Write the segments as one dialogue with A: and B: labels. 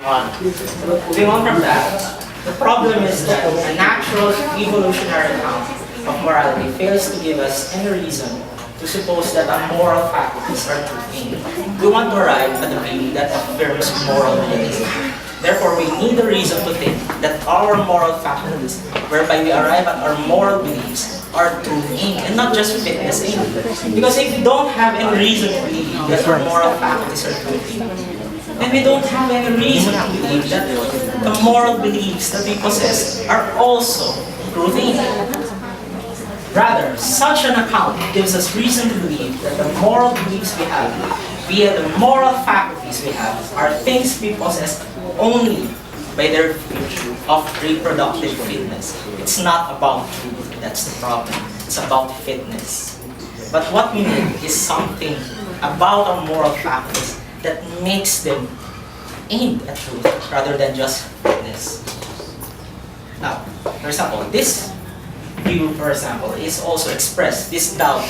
A: Moving on from that, the problem is that a natural evolutionary account of morality fails to give us any reason to suppose that our moral faculties are true things. We want to arrive at a view that affirms moral realism. Therefore, we need a reason to think that our moral faculties, whereby we arrive at our moral beliefs, are true things, and not just fitness things. Because if we don't have any reason to believe that our moral faculties are true things, then we don't have any reason to believe that the moral beliefs that we possess are also true things. Rather, such an account gives us reason to believe that the moral beliefs we have, via the moral faculties we have, are things we possess only by their virtue of reproductive fitness. It's not about truth, that's the problem. It's about fitness. But what we need is something about our moral faculties that makes them aimed at truth rather than just fitness. Now, for example, this view, for example, is also expressed, this doubt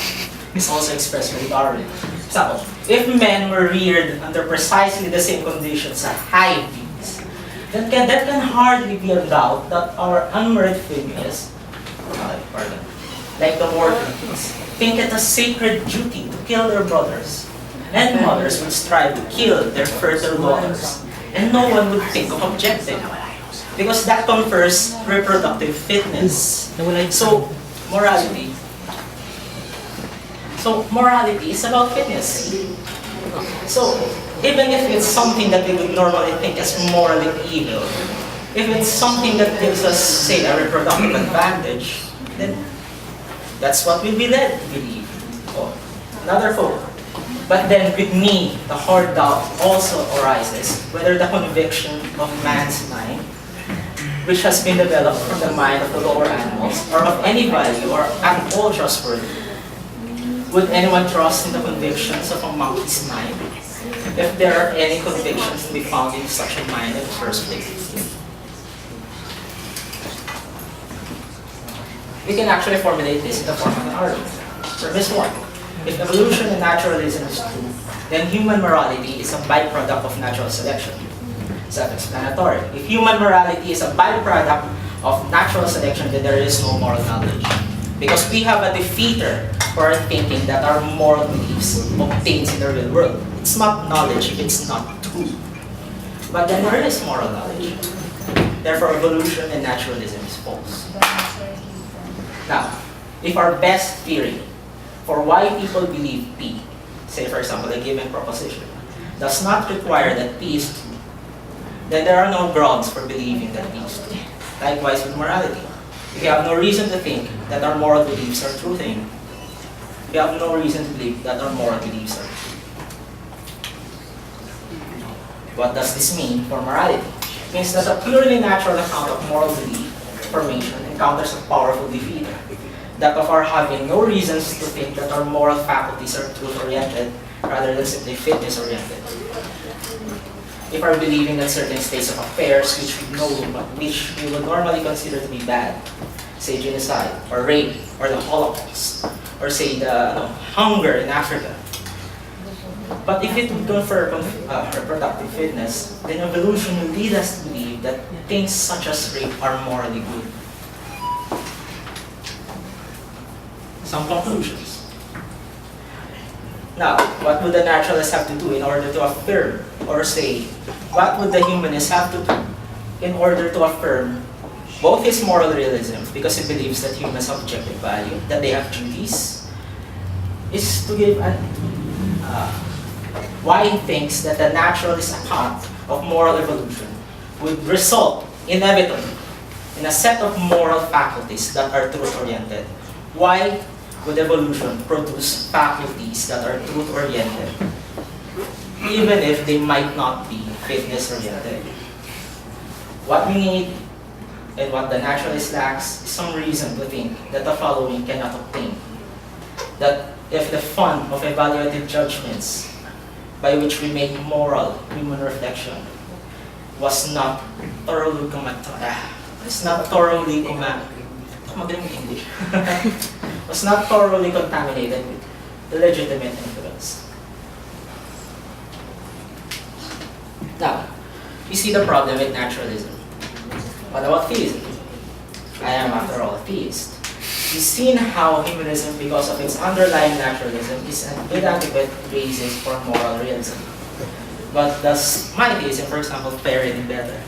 A: is also expressed by Darwin. For example, if men were reared under precisely the same conditions as hive bees, that can hardly be a doubt that our unmarried females, like the workers, think it a sacred duty to kill their brothers, and mothers would strive to kill their fertile daughters, and no one would think of objecting, because that confers reproductive fitness. So, morality is about fitness. So, even if it's something that we would normally think as morally evil, if it's something that gives us, say, a reproductive advantage, then that's what we'll be led to believe. Oh, another quote. But then with me, the hard doubt also arises whether the conviction of man's mind, which has been developed from the mind of the lower animals, or of any value or at all trustworthy. Would anyone trust in the convictions of a monkey's mind, if there are any convictions to be found in such a mind in the first place? We can actually formulate this in the form of an argument. Premise 1. If evolution and naturalism is true, then human morality is a byproduct of natural selection. Self-explanatory. If human morality is a byproduct of natural selection, then there is no moral knowledge. Because we have a defeater for our thinking that our moral beliefs obtains in the real world. It's not knowledge if it's not true. But then there is moral knowledge. Therefore, evolution and naturalism is false. Now, if our best theory for why people believe P, say for example a given proposition, does not require that P is true, then there are no grounds for believing that P is true. Likewise with morality. If you have no reason to think that our moral beliefs are true thing, we have no reason to believe that our moral beliefs are true. What does this mean for morality? It means that a purely natural account of moral belief formation encounters a powerful defeater. That of our having no reasons to think that our moral faculties are truth-oriented rather than simply fitness-oriented. If our believing that certain states of affairs which we would normally consider to be bad, say genocide, or rape, or the Holocaust, or say the hunger in Africa. But if it would confer reproductive fitness, then evolution will lead us to believe that things such as rape are morally good. Some conclusions. Now, what would the naturalist have to do in order to affirm, or say, what would the humanist have to do in order to affirm both his moral realism, because he believes that humans have objective value, that they have duties, is to give why he thinks that the naturalist account of moral evolution would result inevitably in a set of moral faculties that are truth-oriented. Why would evolution produce faculties that are truth-oriented, even if they might not be fitness-oriented? What we need and what the naturalist lacks is some reason to think that the following cannot obtain. That if the fund of evaluative judgments by which we make moral human reflection was not thoroughly was not thoroughly contaminated with illegitimate influence. Now, we see the problem with naturalism. What about theism? I am, after all, a theist. We've seen how humanism, because of its underlying naturalism, is an inadequate basis for moral realism. But does my theism, for example, fare any better?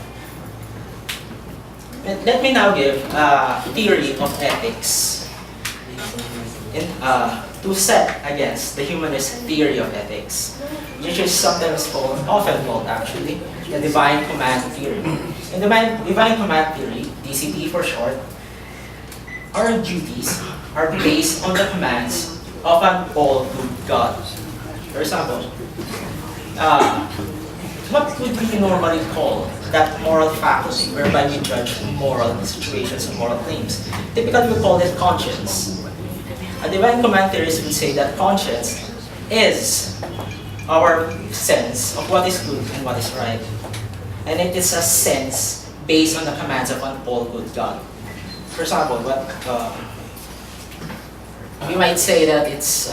A: Let me now give a theory of ethics to set against the humanist theory of ethics, which is sometimes called, often called actually, the divine command theory. In the divine command theory, DCT for short, our duties are based on the commands of an all-good God. For example, what would we normally call that moral faculty whereby we judge moral situations and moral claims? Typically, we call it conscience. A divine command theorist would say that conscience is our sense of what is good and what is right. And it is a sense based on the commands of an all-good God. For example, we might say that it's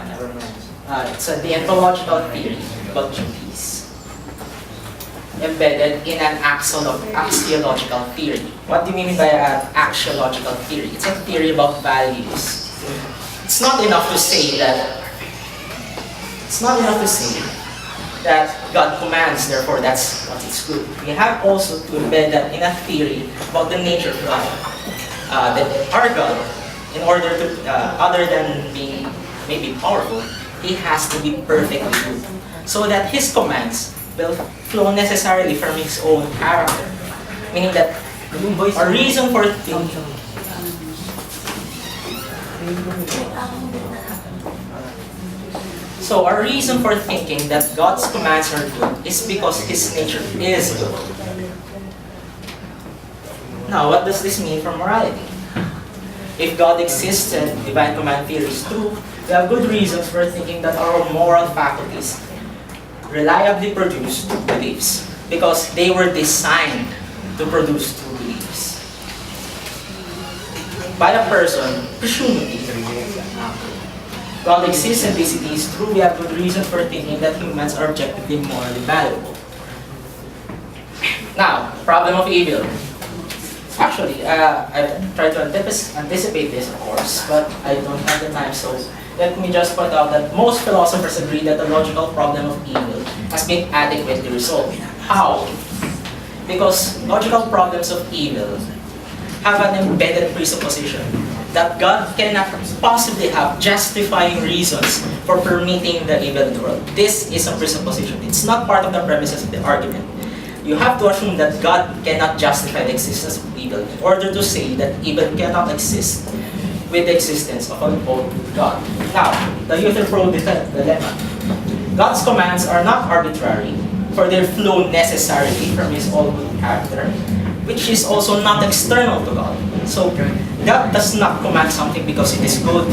A: never mind. It's a deontological theory about duties embedded in an axiological theory. What do you mean by an axiological theory? It's a theory about values. It's not enough to say that God commands, therefore that's what is good. We have also to embed that in a theory about the nature of God. That our God, in order to, other than being maybe powerful, He has to be perfectly good, so that His commands will flow necessarily from His own character. Meaning that our reason for thinking So our reason for thinking that God's commands are good is because His nature is good. Now, what does this mean for morality? If God existed, divine command theory is true, we have good reasons for thinking that our moral faculties reliably produce true beliefs because they were designed to produce true beliefs. By a person, presumably, God exists and this is true, we have good reason for thinking that humans are objectively morally valuable. Now, problem of evil. Actually, I tried to anticipate this, of course, but I don't have the time, so let me just point out that most philosophers agree that the logical problem of evil has been adequately resolved. How? Because logical problems of evil have an embedded presupposition that God cannot possibly have justifying reasons for permitting the evil in the world. This is a presupposition. It's not part of the premises of the argument. You have to assume that God cannot justify the existence of evil in order to say that evil cannot exist with the existence of an all-good God. Now, the Euthyphro dilemma. God's commands are not arbitrary, for they flow necessarily from His all-good character, which is also not external to God. So, God does not command something because it is good,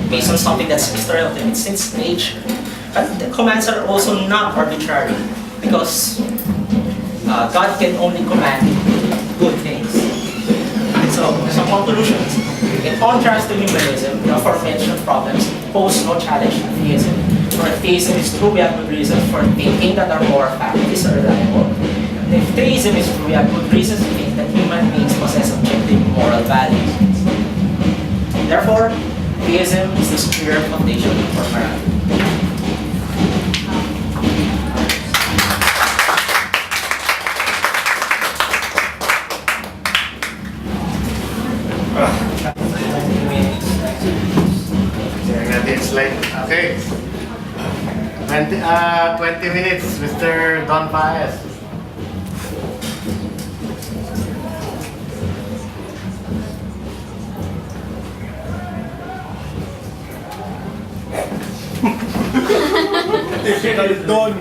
A: based on something that's external to Him. It's His nature. But the commands are also not arbitrary, because God can only command good things. So, some conclusions. In contrast to humanism, the aforementioned problems pose no challenge to theism. For theism is true, we have good reasons for thinking that our moral faculties are reliable. And if theism is true, we have good reasons to think that human beings possess objective moral values. Therefore, theism is the superior foundation for morality.
B: Okay. 20 minutes, Mr. Don Paez.
C: Typical Don.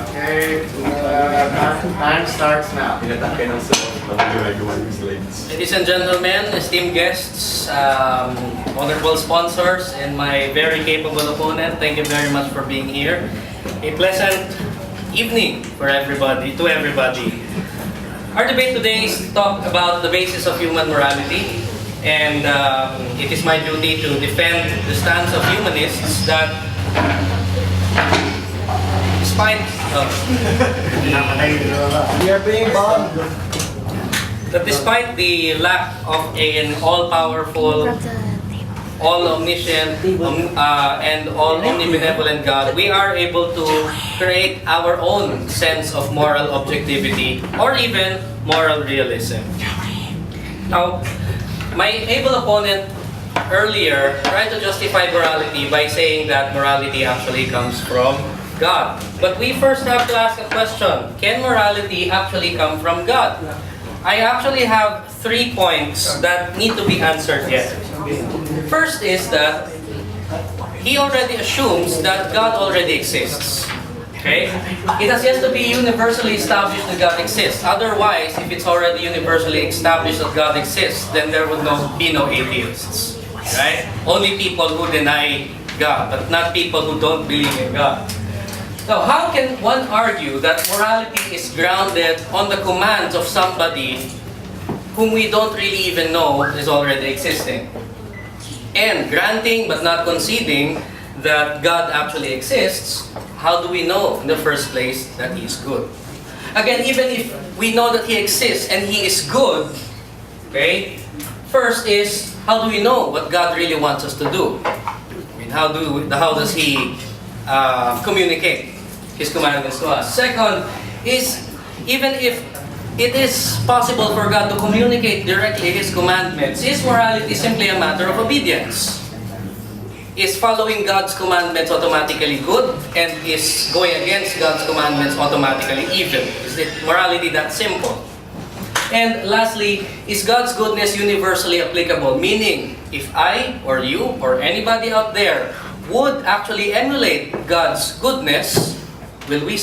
B: Okay, time starts now.
D: Ladies and gentlemen, esteemed guests, honorable sponsors, and my very capable opponent, thank you very much for being here. A pleasant evening for everybody, to everybody. Our debate today is to talk about the basis of human morality. And it is my duty to defend the stance of humanists that despite
C: We are being bombed.
D: despite the lack of an all-powerful, all-omniscient, and all-omnibenevolent God, we are able to create our own sense of moral objectivity or even moral realism. Now, my able opponent earlier tried to justify morality by saying that morality actually comes from God. But we first have to ask a question. Can morality actually come from God? I actually have 3 points that need to be answered yet. First is that he already assumes that God already exists. Okay? It has yet to be universally established that God exists. Otherwise, if it's already universally established that God exists, then there would be no atheists. Right? Only people who deny God, but not people who don't believe in God. Now, how can one argue that morality is grounded on the commands of somebody whom we don't really even know is already existing? And granting but not conceding that God actually exists, how do we know in the first place that He is good? Again, even if we know that He exists and He is good, okay, first is, how do we know what God really wants us to do? I mean, how does He communicate His commandments to us? Second is, even if it is possible for God to communicate directly His commandments, is morality simply a matter of obedience? Is following God's commandments automatically good, and is going against God's commandments automatically evil? Is it morality that simple? And lastly, is God's goodness universally applicable? Meaning, if I or you or anybody out there would actually emulate God's goodness, will we